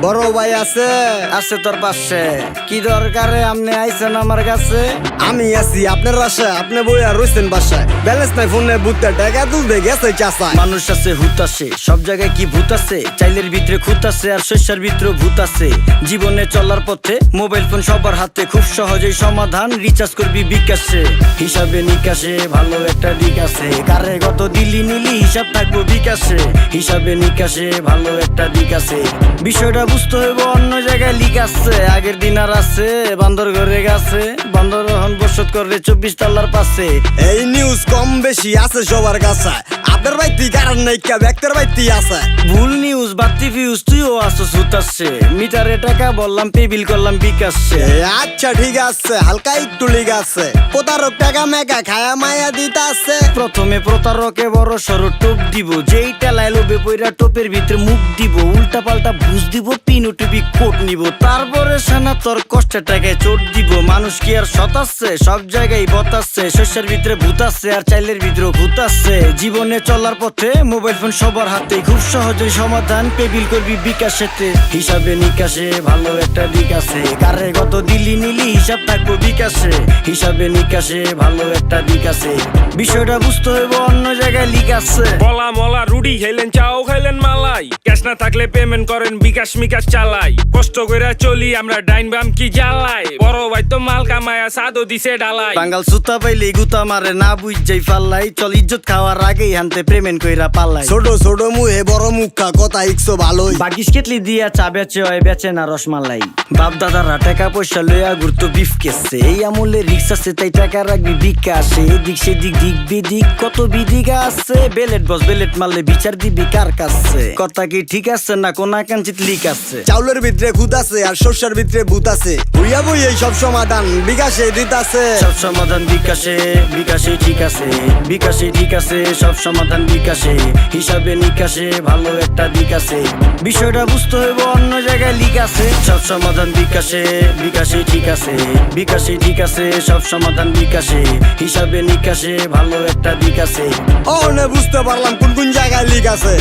বড় ভাই আছে? আছে তোর পাশে। কি দরকারে আপনি আইছেন আমার কাছে? আমি আছি আপনার বাসায়, আপনি বই আর রয়েছেন বাসায়। ব্যালেন্স নাই ফোনে, বুঝতে টাকা তুলতে গেছে চাষায়। মানুষ আছে হুত আছে, সব জায়গায় কি ভূত আছে? চাইলের ভিতরে খুঁত আছে আর শস্যের ভিতরে ভূত আছে। জীবনে চলার পথে মোবাইল ফোন সবার হাতে, খুব সহজেই সমাধান রিচার্জ করবি বিকাশে। হিসাবে নিকাশে ভালো একটা দিক আছে, কারে কত দিলি নিলি হিসাব থাকবো বিকাশে। হিসাবে নিকাশে ভালো একটা দিক আছে, বিষয়টা বুঝতে হইব অন্য জায়গায় লিক আছে। আগের দিন আর আছে বান্দর ঘরে গেছে, বান্দর এখন বসত করে 24 তলার পাশে। এই নিউজ কম বেশি আছে সবার কাছে, আপনার বাইতি কারণ নাই কে ব্যক্তির বাইতি আছে। ভুল নিউজ বাড়তি ফিউজ, তুইও আসস হুত আসছে। মিটারে টাকা বললাম পে বিল করলাম বিকাশে। আচ্ছা ঠিক আছে, হালকা একটু লিগ আছে। প্রতারক টাকা মেকা খায়া মায়া দিতে আছে। প্রথমে প্রতারকে বড় সড়ো টোপ দিব, যেই টেলায় লোভে পইরা টোপের ভিতরে মুখ দিব। উল্টা পাল্টা বুঝ দিব, পিন টিপি কোট নিব। তারপরে সেনা তোর কষ্টের টাকায় চোট দিব। মানুষ কি আর সৎ আছে? সব জায়গায় বতাচ্ছে। শস্যের ভিতরে ভূত আছে আর চাইলের ভিতরে ভূত আছে। জীবনে চলার পথে মোবাইল ফোন সবার হাতে, খুব সহজেই সমাধান পে বিল করবি বিকাশেতে। হিসাবে নিকাশে ভালো একটা দিক আছে, কারে কত দিলি নিলি হিসাব থাকবো বিকাশে। হিসাবে নিকাশে ভালো একটা দিক আছে, বিষয়টা বুঝতে হইব অন্য জায়গায় লিক আছে। বলা মলা রুটি খাইলেন, চাও খাইলেন মালাই। ক্যাশ না থাকলে পেমেন্ট করেন বিকাশ মিকাশ চালাই। কষ্ট কইরা চলি আমরা ডাইন বাম কি জ্বালাই। বড় ভাই তো মাল কামায়া সাদো দিছে ডালাই। বাঙ্গাল সুতা পাইলে গুতা মারে না বুঝ যাই ফাল্লাই। চল ইজ্জত খাওয়ার আগেই হানতে পেমেন্ট কইরা পাল্লাই। ছোট ছোট মুহে বড় মুখা কথা ইকশো ভালোই। বাগিস কেটলি দিয়া চা বেচে হয়, বেচে না রসমালাই। বাপ দাদারা টাকা পয়সা লইয়া ঘুরতো বিফ কেসে। এই আমলে রিক্স আছে তাই টাকা রাখবি বিকাশে। এদিক সেদিক দিক বিদিক কত বিদিকা আছে। বেলেট বস বেলেট মারলে বিচার দিবি কার কাছে? কথা কি ঠিক আছে না কোনা কাঞ্চিত লিক আছে? চাউলের ভিতরে খুদ আছে আর শস্যের ভিতরে ভূত আছে। হইয়া বই এই সব সমাধান বিকাশে দিতাছে। সব সমাধান বিকাশে, বিকাশে ঠিক আছে। বিকাশে ঠিক আছে, সব সমাধান বিকাশে। হিসাবে নিকাশে ভালো একটা দিক আছে, বিষয়টা বুঝতে হইব অন্য জায়গায় লিক আছে। সব সমাধান বিকাশে, বিকাশে ঠিক আছে। বিকাশে ঠিক আছে, সব সমাধান বিকাশে। হিসাবে নিকাশে ভালো একটা দিক আছে। বুঝতে পারলাম কোন কোন জায়গায় লিক আছে।